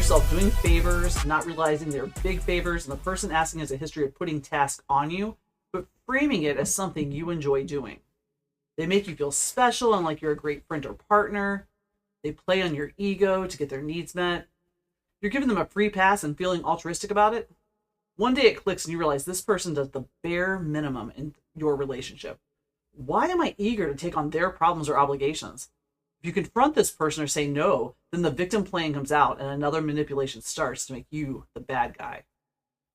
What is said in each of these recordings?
yourself doing favors, not realizing they're big favors, and the person asking has a history of putting tasks on you, but framing it as something you enjoy doing. They make you feel special and like you're a great friend or partner. They play on your ego to get their needs met. You're giving them a free pass and feeling altruistic about it. One day it clicks and you realize this person does the bare minimum in your relationship. Why am I eager to take on their problems or obligations? If you confront this person or say no, then the victim playing comes out and another manipulation starts to make you the bad guy.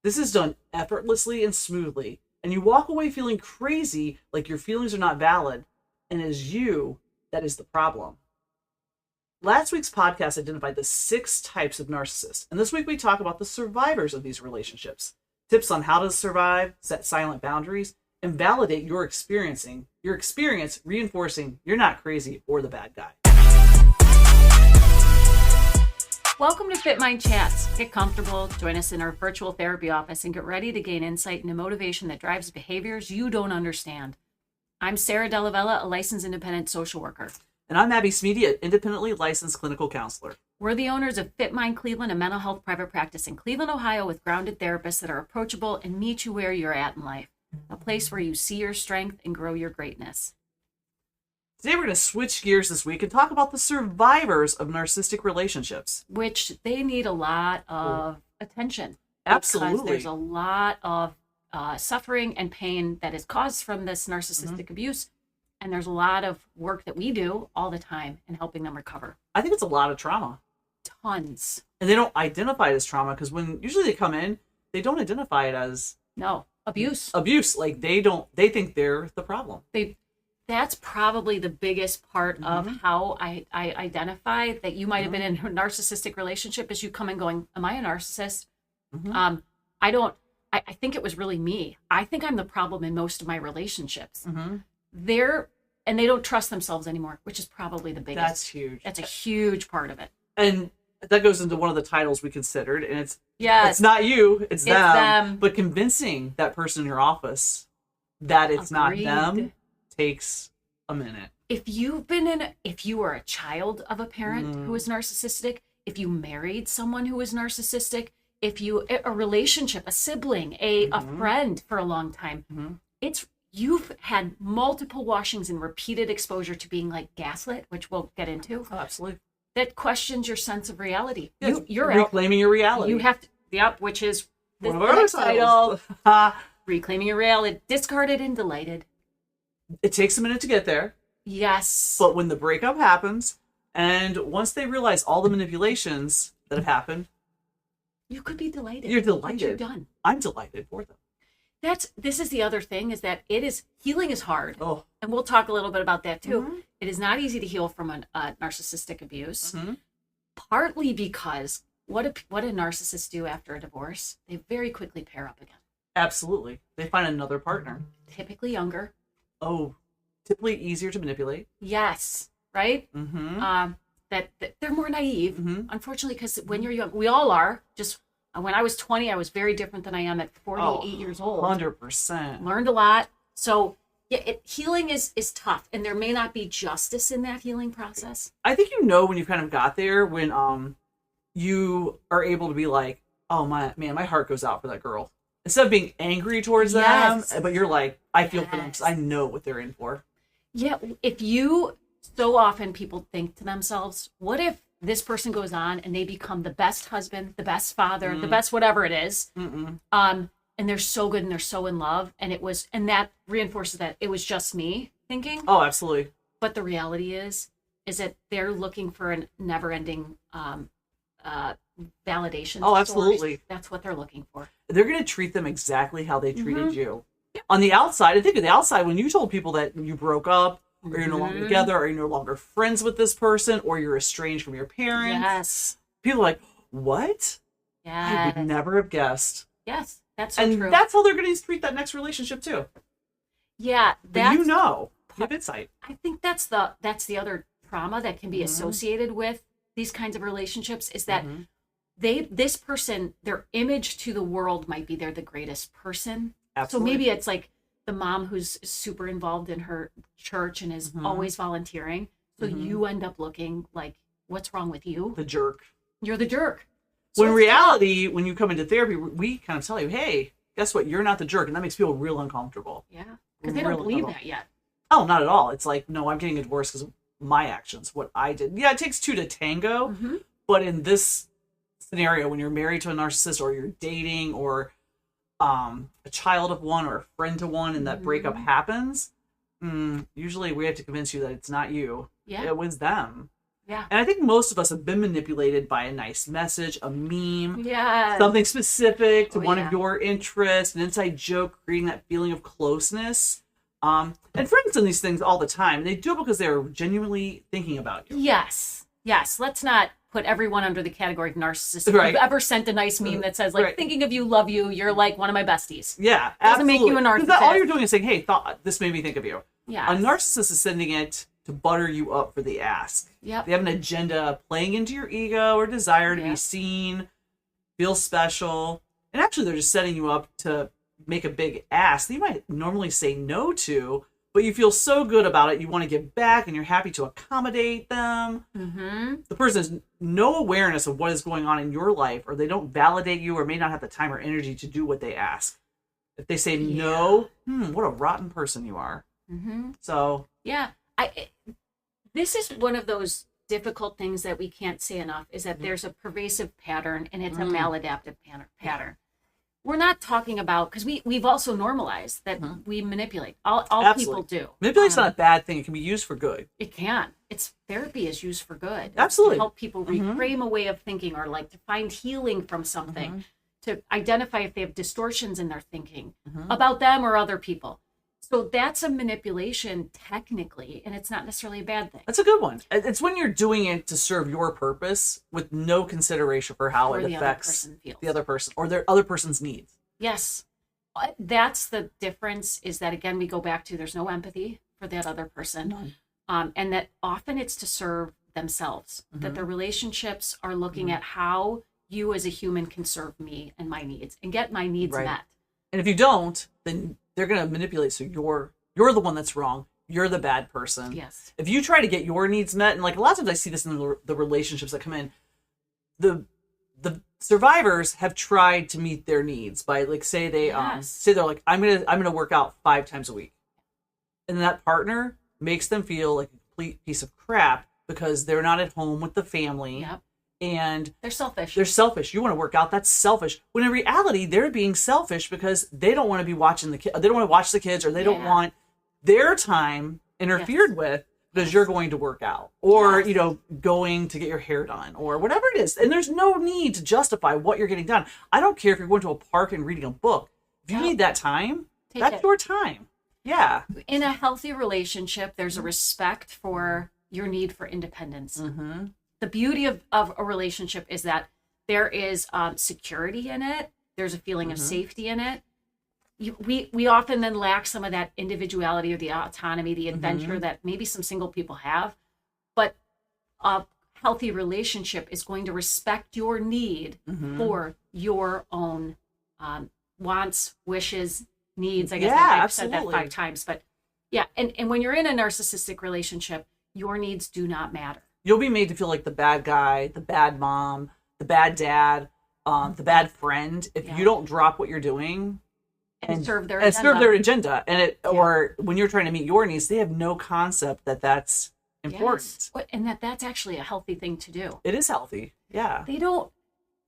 This is done effortlessly and smoothly, and you walk away feeling crazy, like your feelings are not valid, and it is you that is the problem. Last week's podcast identified the 6 types of narcissists, and this week we talk about the survivors of these relationships, tips on how to survive, set silent boundaries, and validate your experience reinforcing you're not crazy or the bad guy. Welcome to Fit Mind Chats. Get comfortable, join us in our virtual therapy office, and get ready to gain insight into motivation that drives behaviors you don't understand. I'm Sarah Delavella, a licensed independent social worker. And I'm Abby Smeedy, an independently licensed clinical counselor. We're the owners of Fit Mind Cleveland, a mental health private practice in Cleveland, Ohio, with grounded therapists that are approachable and meet you where you're at in life. A place where you see your strength and grow your greatness. Today we're going to switch gears this week and talk about the survivors of narcissistic relationships. Which they need a lot of attention. Absolutely. Because there's a lot of suffering and pain that is caused from this narcissistic abuse. And there's a lot of work that we do all the time in helping them recover. I think it's a lot of trauma. Tons. And they don't identify it as trauma because when usually they come in, they don't identify it as... No. Abuse. Like they think they're the problem. That's probably the biggest part of how I identify that you might have been in a narcissistic relationship is you come in going, am I a narcissist? I think it was really me. I think I'm the problem in most of my relationships. And they don't trust themselves anymore, which is probably the biggest. That's huge. That's a huge part of it. And that goes into one of the titles we considered, and it's not you, it's them. But convincing that person in your office that it's not them takes a minute. If you were a child of a parent who is narcissistic, if you married someone who is narcissistic, a relationship, a sibling, a friend for a long time, you've had multiple washings and repeated exposure to being like gaslit, which we'll get into. Oh, absolutely. That questions your sense of reality. Yes, You're reclaiming your reality. You have to, which is the one of our title. Reclaiming your reality. Discarded and delighted. It takes a minute to get there. Yes. But when the breakup happens, and once they realize all the manipulations that have happened, you could be delighted. You're delighted. You're done. I'm delighted for them. This is the other thing is that healing is hard. Oh. And we'll talk a little bit about that too. It is not easy to heal from a narcissistic abuse. Partly because what do narcissists do after a divorce? They very quickly pair up again. Absolutely. They find another partner. Typically younger. Oh, typically easier to manipulate. Yes. Right? That they're more naive, unfortunately, because when you're young, we all are. Just when I was 20, I was very different than I am at 48 years old. 100%. Learned a lot. So yeah, healing is tough, and there may not be justice in that healing process. I think when you kind of got there when you are able to be like, oh my heart goes out for that girl. Instead of being angry towards them, but you're like, I feel for them because I know what they're in for. Yeah, so often people think to themselves, what if this person goes on and they become the best husband, the best father, the best whatever it is, and they're so good and they're so in love, and that reinforces that it was just me thinking. Oh, absolutely. But the reality is that they're looking for a never-ending validation. Oh, absolutely. Stories. That's what they're looking for. They're going to treat them exactly how they treated you. On the outside, I think of the outside, when you told people that you broke up, or you're no longer together, or you're no longer friends with this person, or you're estranged from your parents. Yes. People are like, what? Yes. I would never have guessed. Yes, that's so and true. And that's how they're going to treat that next relationship too. Yeah. But you have insight. I think that's the other trauma that can be associated with these kinds of relationships is that this person, their image to the world might be they're the greatest person. Absolutely. So maybe it's like the mom who's super involved in her church and is always volunteering. So you end up looking like, what's wrong with you? The jerk. You're the jerk. When in reality, when you come into therapy, we kind of tell you, hey, guess what? You're not the jerk. And that makes people real uncomfortable. Yeah. Because they don't believe that yet. Oh, not at all. It's like, no, I'm getting a divorce because of my actions, what I did. Yeah, it takes two to tango. Mm-hmm. But in this scenario, when you're married to a narcissist or you're dating or a child of one or a friend to one and that breakup happens, usually we have to convince you that it's not you. Yeah. It was them. Yeah. And I think most of us have been manipulated by a nice message, a meme, yeah, something specific to one of your interests, an inside joke, creating that feeling of closeness. And friends do these things all the time. They do it because they're genuinely thinking about you. Yes. Yes. Let's not put everyone under the category of narcissist. Right. If you've ever sent a nice meme that says, like, thinking of you, love you, you're like one of my besties. Yeah, doesn't make you a narcissist. Because all you're doing is saying, hey, this made me think of you. Yeah. A narcissist is sending it to butter you up for the ask. Yep. They have an agenda playing into your ego or desire to be seen, feel special. And actually, they're just setting you up to make a big ask that you might normally say no to, but you feel so good about it, you want to give back and you're happy to accommodate them. Mm-hmm. The person has no awareness of what is going on in your life, or they don't validate you or may not have the time or energy to do what they ask. If they say no, what a rotten person you are. Mm-hmm. So. Yeah. This is one of those difficult things that we can't say enough, is that there's a pervasive pattern and it's a maladaptive pattern. We're not talking about, because we've also normalized that we manipulate. All people do. Manipulation's not a bad thing. It can be used for good. It can. Therapy is used for good. Absolutely. To help people reframe a way of thinking, or like to find healing from something, to identify if they have distortions in their thinking about them or other people. So that's a manipulation technically, and it's not necessarily a bad thing. That's a good one. It's when you're doing it to serve your purpose with no consideration for how it affects the other person or their other person's needs. Yes. That's the difference, is that, again, we go back to there's no empathy for that other person. None. And that often it's to serve themselves, that the relationships are looking at how you as a human can serve me and my needs and get my needs met. And if you don't, then they're going to manipulate. So you're the one that's wrong. You're the bad person. Yes. If you try to get your needs met, and like a lot of times I see this in the relationships that come in, the survivors have tried to meet their needs by, like, say they're like, I'm gonna work out 5 times a week, and that partner makes them feel like a complete piece of crap because they're not at home with the family. Yep. And they're selfish. You want to work out. That's selfish. When in reality, they're being selfish because they don't want to be watching the kids. They don't want to watch the kids, or they don't want their time interfered with because you're going to work out, or going to get your hair done, or whatever it is. And there's no need to justify what you're getting done. I don't care if you're going to a park and reading a book. If you need that time, that's your time. Yeah. In a healthy relationship, there's a respect for your need for independence. Mm-hmm. The beauty of a relationship is that there is security in it. There's a feeling of safety in it. We often then lack some of that individuality or the autonomy, the adventure that maybe some single people have. But a healthy relationship is going to respect your need for your own wants, wishes, needs. I guess I've said that 5 times. But yeah, and when you're in a narcissistic relationship, your needs do not matter. You'll be made to feel like the bad guy, the bad mom, the bad dad, the bad friend if you don't drop what you're doing and serve their agenda. And or when you're trying to meet your needs, they have no concept that that's important. Yes. And that's actually a healthy thing to do. It is healthy. Yeah. They don't,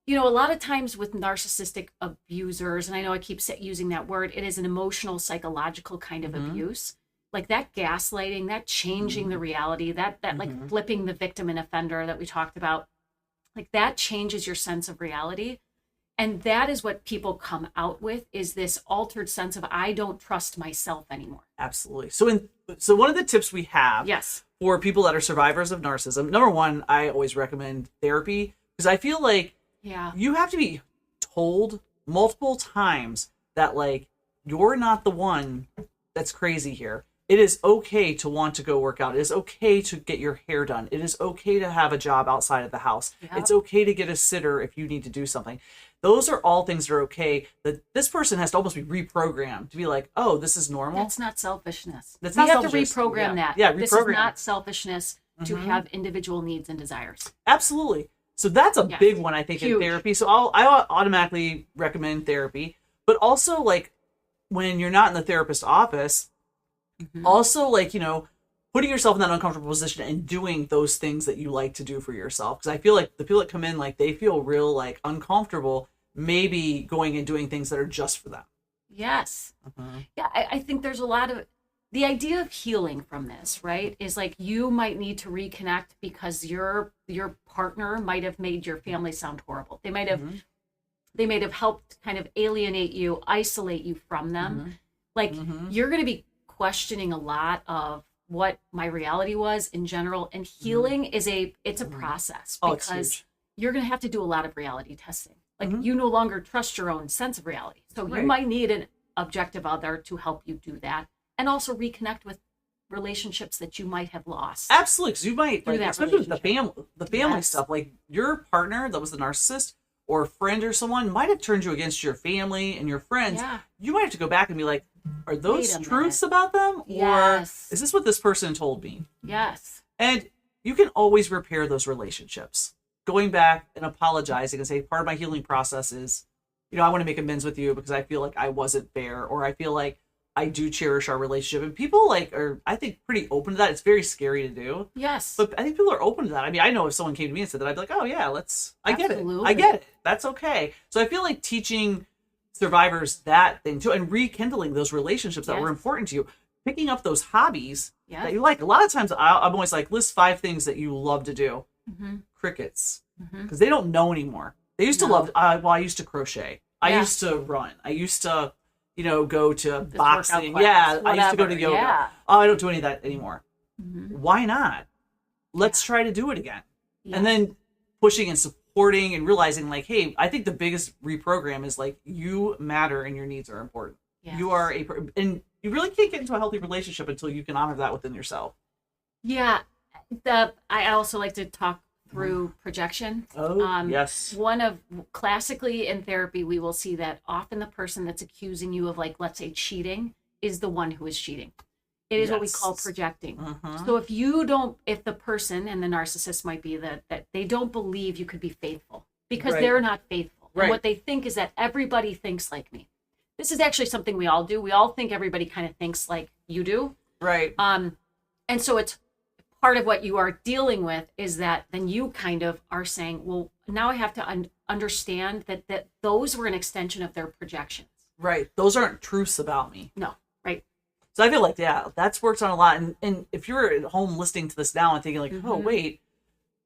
a lot of times with narcissistic abusers, and I know I keep using that word, it is an emotional, psychological kind of abuse. Like that gaslighting, that changing the reality, that like flipping the victim and offender that we talked about, like that changes your sense of reality. And that is what people come out with, is this altered sense of, I don't trust myself anymore. Absolutely. So one of the tips we have for people that are survivors of narcissism, number one, I always recommend therapy, because I feel like you have to be told multiple times that, like, you're not the one that's crazy here. It is okay to want to go work out. It is okay to get your hair done. It is okay to have a job outside of the house. Yep. It's okay to get a sitter if you need to do something. Those are all things that are okay. That this person has to almost be reprogrammed to be like, oh, this is normal. That's not selfishness. That's not selfishness. You have to reprogram that. Yeah, reprogram. This is not selfishness to have individual needs and desires. Absolutely. So that's a Yes. big one, I think, in Huge. therapy. So I automatically recommend therapy, but also like when you're not in the therapist office, also like, putting yourself in that uncomfortable position and doing those things that you like to do for yourself. Because I feel like the people that come in, like they feel real like uncomfortable, maybe going and doing things that are just for them. Yes. Yeah, I think there's a lot of the idea of healing from this, right? Is like you might need to reconnect because your partner might have made your family sound horrible. They might have helped kind of alienate you, isolate you from them. Like you're going to be questioning a lot of what my reality was in general, and healing it's a process because you're going to have to do a lot of reality testing. Like you no longer trust your own sense of reality. So you might need an objective other to help you do that, and also reconnect with relationships that you might have lost. Absolutely, because you might, like, especially with the family Yes. stuff, like your partner that was the narcissist or friend or someone might have turned you against your family and your friends. Yeah. You might have to go back and be like, are those Wait a truths minute. about them? Yes. Or is this what this person told me? Yes. And you can always repair those relationships. Going back and apologizing and say, part of my healing process is, I want to make amends with you because I feel like I wasn't fair, or I feel like I do cherish our relationship. And people are, I think, pretty open to that. It's very scary to do. Yes. But I think people are open to that. I mean, I know if someone came to me and said that, I'd be like, oh yeah, I get it. Absolutely. I get it. That's okay. So I feel like teaching survivors that thing too, and rekindling those relationships that were important to you, picking up those hobbies that you like. A lot of times I'm always like, list 5 things that you love to do. Crickets. Because they don't know anymore. They used to love, I used to crochet. I used to run. I used to, go to boxing. Class, I used to go to yoga. Yeah. Oh, I don't do any of that anymore. Why not? Let's try to do it again. And then pushing and supporting and realizing like, hey, I think the biggest reprogram is like, you matter and your needs are important. Yes. You are and you really can't get into a healthy relationship until you can honor that within yourself. Yeah. I also like to talk through projection. Yes. Classically in therapy, we will see that often the person that's accusing you of, like, let's say cheating is the one who is cheating. It is what we call projecting. So if the person, and the narcissist might be that they don't believe you could be faithful because they're not faithful. And what they think is that everybody thinks like me. This is actually something we all do. We all think everybody kind of thinks like you do. Right. And so it's part of what you are dealing with is that then you kind of are saying, well, now I have to understand that those were an extension of their projections. Right. Those aren't truths about me. No. Right. So I feel like, that's worked on a lot. And if you're at home listening to this now and thinking like, oh, wait,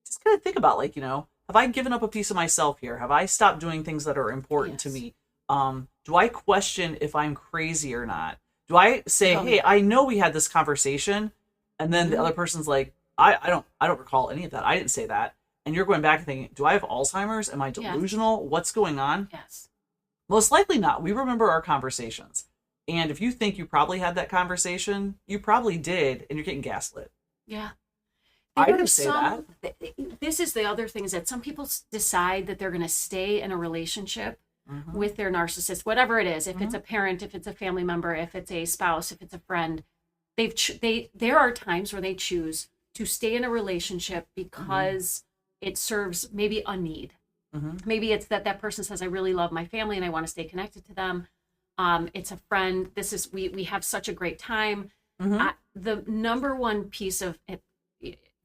just kind of think about like, have I given up a piece of myself here? Have I stopped doing things that are important to me? Do I question if I'm crazy or not? Do I say, hey, I know we had this conversation, and then the other person's like, I don't recall any of that. I didn't say that. And you're going back and thinking, do I have Alzheimer's? Am I delusional? What's going on? Yes. Most likely not. We remember our conversations. And if you think you probably had that conversation, you probably did, and you're getting gaslit. Yeah. I didn't say that. This is the other thing, is that some people decide that they're going to stay in a relationship with their narcissist, whatever it is. If it's a parent, if it's a family member, if it's a spouse, if it's a friend, there are times where they choose to stay in a relationship because it serves maybe a need. Maybe it's that person says, I really love my family and I want to stay connected to them. It's a friend. We have such a great time. The number one piece of it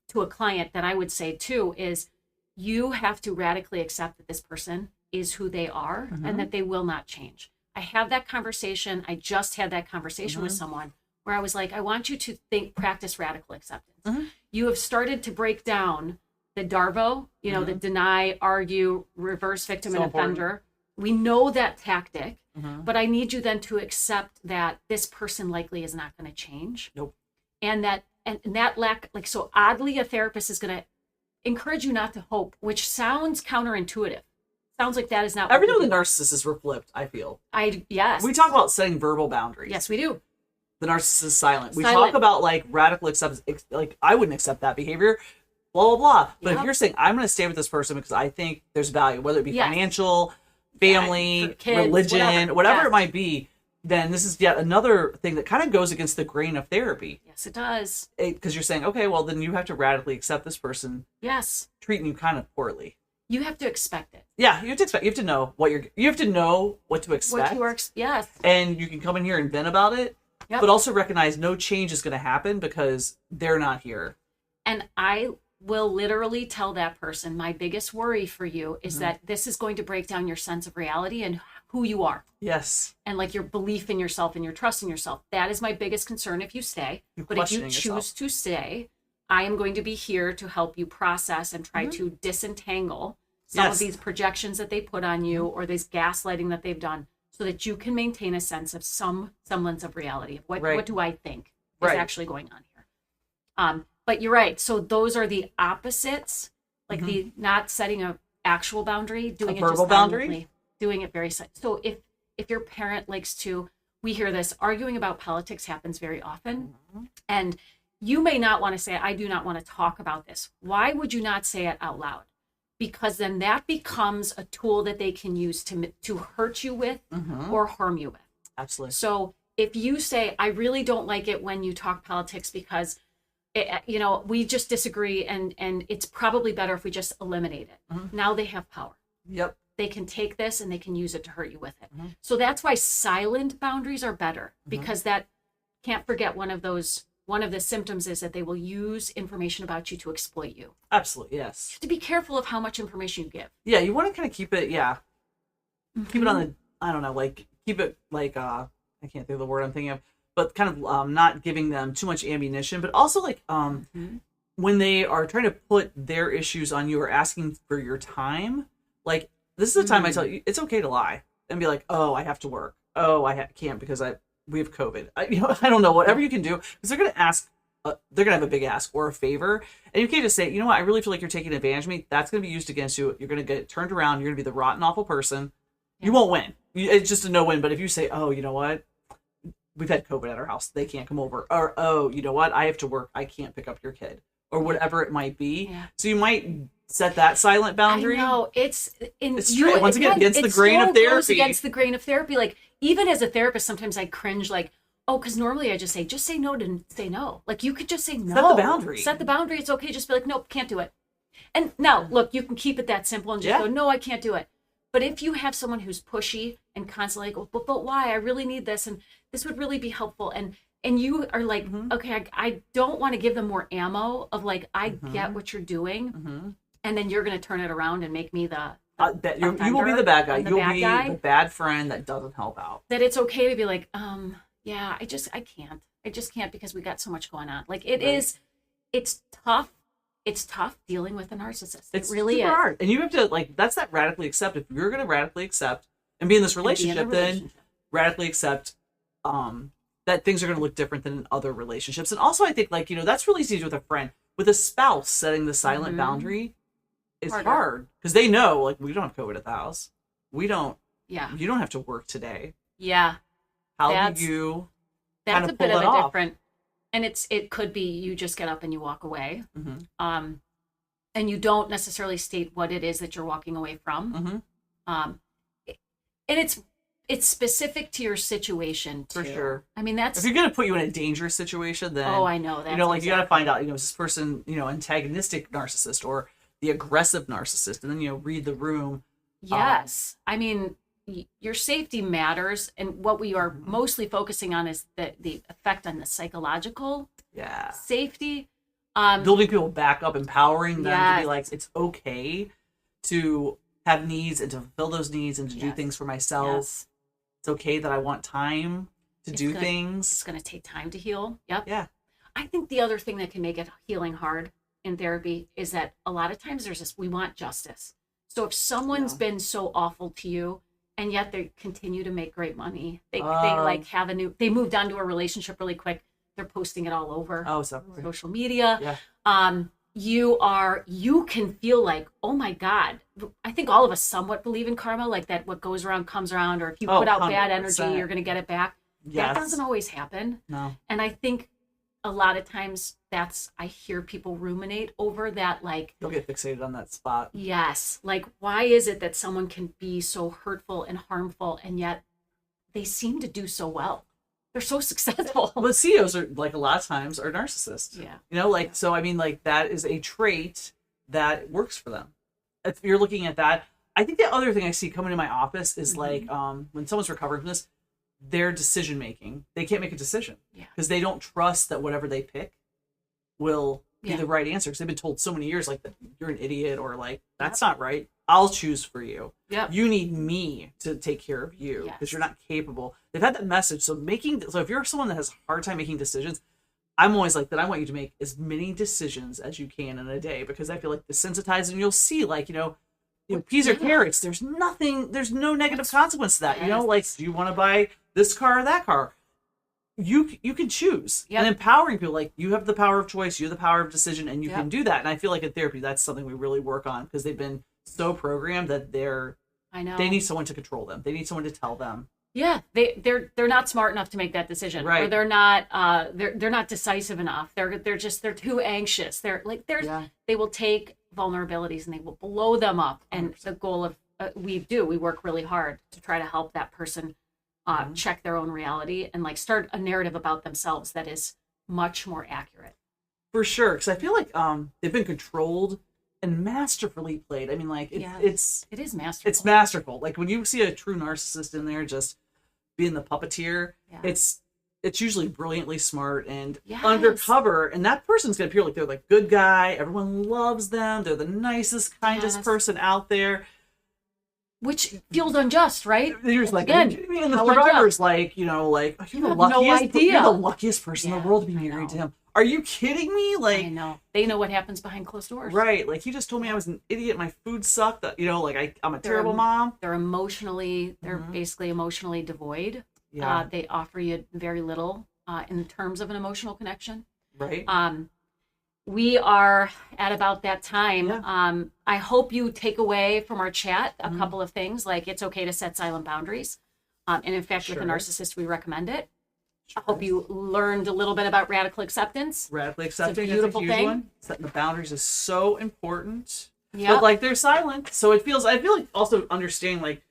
to a client that I would say too is you have to radically accept that this person is who they are and that they will not change. I have that conversation. I just had that conversation with someone where I was like, I want you to practice radical acceptance. You have started to break down the DARVO, the deny, argue, reverse victim and offender. We know that tactic, but I need you then to accept that this person likely is not going to change. Nope. And that lack, like, so oddly, a therapist is going to encourage you not to hope, which sounds counterintuitive. Sounds like that is not everything with the narcissist is flipped, I feel. Yes. We talk about setting verbal boundaries. Yes, we do. The narcissist is silent. We talk about like radical acceptance, like I wouldn't accept that behavior, blah, blah, blah. But if you're saying, I'm going to stay with this person because I think there's value, whether it be financial, family, kids, religion, whatever it might be, then this is yet another thing that kind of goes against the grain of therapy. Yes, it does. Because you're saying, okay, well, then you have to radically accept this person treating you kind of poorly. You have to expect it. Yeah, you have to expect. You have to know you have to know what to expect. Yes. And you can come in here and vent about it, but also recognize no change is going to happen because they're not here. And I will literally tell that person, my biggest worry for you is that this is going to break down your sense of reality and who you are. Yes. And like your belief in yourself and your trust in yourself. That is my biggest concern if you stay. But if you choose to stay, I am going to be here to help you process and try to disentangle some of these projections that they put on you or this gaslighting that they've done so that you can maintain a sense of some semblance of reality. What do I think is actually going on here? But you're right. So those are the opposites, like the not setting an actual boundary, doing a it verbal just boundary, doing it very. So if your parent likes to, we hear this, arguing about politics happens very often. And you may not want to say, I do not want to talk about this. Why would you not say it out loud? Because then that becomes a tool that they can use to hurt you with or harm you with. Absolutely. So if you say, I really don't like it when you talk politics because we just disagree and it's probably better if we just eliminate it. Now they have power. Yep. They can take this and they can use it to hurt you with it. So that's why silent boundaries are better because that can't forget one of the symptoms is that they will use information about you to exploit you. Absolutely. Yes. You have to be careful of how much information you give. Yeah. You want to kind of keep it. Yeah. Keep it on the, I don't know, like keep it like, I can't think of the word I'm thinking of, but kind of not giving them too much ammunition, but also like when they are trying to put their issues on you or asking for your time, like this is the time I tell you it's okay to lie and be like, oh, I have to work. Oh, I can't because we have COVID. I don't know, whatever you can do because they're going to ask. They're going to have a big ask or a favor. And you can't just say, you know what, I really feel like you're taking advantage of me. That's going to be used against you. You're going to get turned around. You're going to be the rotten, awful person. You won't win. It's just a no-win. But if you say, oh, you know what, we've had COVID at our house. They can't come over. Or, oh, you know what, I have to work. I can't pick up your kid. Or whatever it might be. Yeah. So you might set that silent boundary. No, it's true. Once again, against the grain of therapy. Goes against the grain of therapy. Like, even as a therapist, sometimes I cringe, like, oh, because normally I just say no to say no. Like, you could just say no. Set the boundary. Set the boundary. It's okay. Just be like, nope, can't do it. And now, look, you can keep it that simple and just go, no, I can't do it. But if you have someone who's pushy and constantly like, but why? I really need this. And this would really be helpful. And you are like, okay, I don't want to give them more ammo of like, I get what you're doing. And then you're going to turn it around and make me you will be the bad guy. You'll be the bad friend that doesn't help out. That it's okay to be like, yeah, I can't. I just can't because we got so much going on. Like it's tough. It's tough dealing with a narcissist. It really is hard. And you have to that's that radically accept. If you're going to radically accept and be in this relationship, then radically accept that things are going to look different than in other relationships. And also I think that's really easy to do with a friend. With a spouse, setting the silent boundary is hard because they know like we don't have COVID at the house. We don't. Yeah. You don't have to work today. Yeah. How do you kind of a pull bit of a off? different, and it could be you just get up and you walk away, and you don't necessarily state what it is that you're walking away from, and it's specific to your situation too. For sure. I mean, that's if you're going to put you in a dangerous situation, then I know that you got to find out is this person antagonistic narcissist or the aggressive narcissist, and then read the room. Yes, I mean. Your safety matters, and what we are mostly focusing on is the effect on the psychological safety. Building people back up, empowering them to be like, it's okay to have needs and to fulfill those needs and to do things for myself. Yes. It's okay that I want time to do things. It's going to take time to heal. Yep. Yeah. I think the other thing that can make it healing hard in therapy is that a lot of times we want justice. So if someone's been so awful to you, and yet they continue to make great money. They they moved on to a relationship really quick. They're posting it all over social media. Yeah. You can feel like, oh my God. I think all of us somewhat believe in karma, like that what goes around comes around, or if you put out 100%. Bad energy, you're going to get it back. Yes. That doesn't always happen. No. And I think a lot of times I hear people ruminate over that, like you'll get fixated on that spot. Yes. Like, why is it that someone can be so hurtful and harmful and yet they seem to do so well? They're so successful. Well, CEOs are like a lot of times are narcissists. Yeah. So I mean, like that is a trait that works for them. if you're looking at that, I think the other thing I see coming to my office is like when someone's recovering from this, their decision making. They can't make a decision because they don't trust that whatever they pick will be the right answer. Because they've been told so many years, like, that you're an idiot, or like, that's not right. I'll choose for you. Yeah. You need me to take care of you because you're not capable. They've had that message. So if you're someone that has a hard time making decisions, I'm always like that. I want you to make as many decisions as you can in a day, because I feel like desensitized, and you'll see, like, peas or carrots. There's no negative consequence to that. Like, do you want to buy this car or that car? You can choose. And empowering people, like, you have the power of choice, you have the power of decision, and you can do that. And I feel like in therapy, that's something we really work on, because they've been so programmed that they need someone to control them. They need someone to tell them. Yeah, they're not smart enough to make that decision, right? Or they're not decisive enough. They're too anxious. They will take vulnerabilities and they will blow them up. And 100%. The goal of we work really hard to try to help that person check their own reality and like start a narrative about themselves that is much more accurate. For sure, because I feel like they've been controlled and masterfully played. I mean, like, it is masterful. It's masterful. Like, when you see a true narcissist in there just being the puppeteer, it's usually brilliantly smart and undercover, and that person's gonna appear like they're like good guy. Everyone loves them. They're the nicest, kindest person out there. Which feels unjust, right? You're just like, and the survivor's like, you're the luckiest person in the world to be married to him. Are you kidding me? Like, I know. They know what happens behind closed doors. Right. Like, he just told me I was an idiot. My food sucked. Like, I'm a terrible mom. They're basically emotionally devoid. Yeah. They offer you very little in terms of an emotional connection. Right. We are at about that time. Yeah. I hope you take away from our chat a couple of things, like it's okay to set silent boundaries. And in fact, with a narcissist, we recommend it. I hope you learned a little bit about radical acceptance. Radical acceptance is a beautiful thing. One. Setting the boundaries is so important. Yeah. But like, they're silent. So I feel like also understanding, like,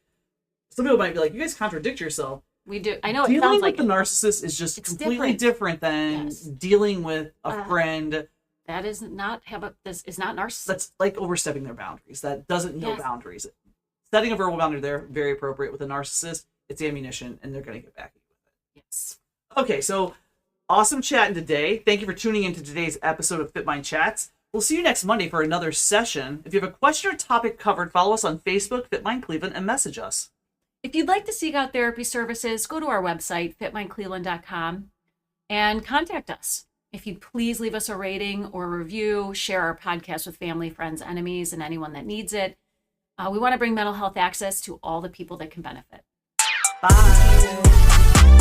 some people might be like, you guys contradict yourself. We do. I know. Dealing with the narcissist is just completely different than dealing with a friend. That is not this is not narcissist. That's like overstepping their boundaries. That doesn't know boundaries. Setting a verbal boundary there, very appropriate. With a narcissist, it's ammunition, and they're going to get back at you with it. Yes. Okay, so awesome chatting today. Thank you for tuning into today's episode of Fit Mind Chats. We'll see you next Monday for another session. If you have a question or topic covered, follow us on Facebook, Fit Mind Cleveland, and message us. If you'd like to seek out therapy services, go to our website, fitmindcleveland.com, and contact us. If you'd please leave us a rating or a review, share our podcast with family, friends, enemies, and anyone that needs it. We want to bring mental health access to all the people that can benefit. Bye.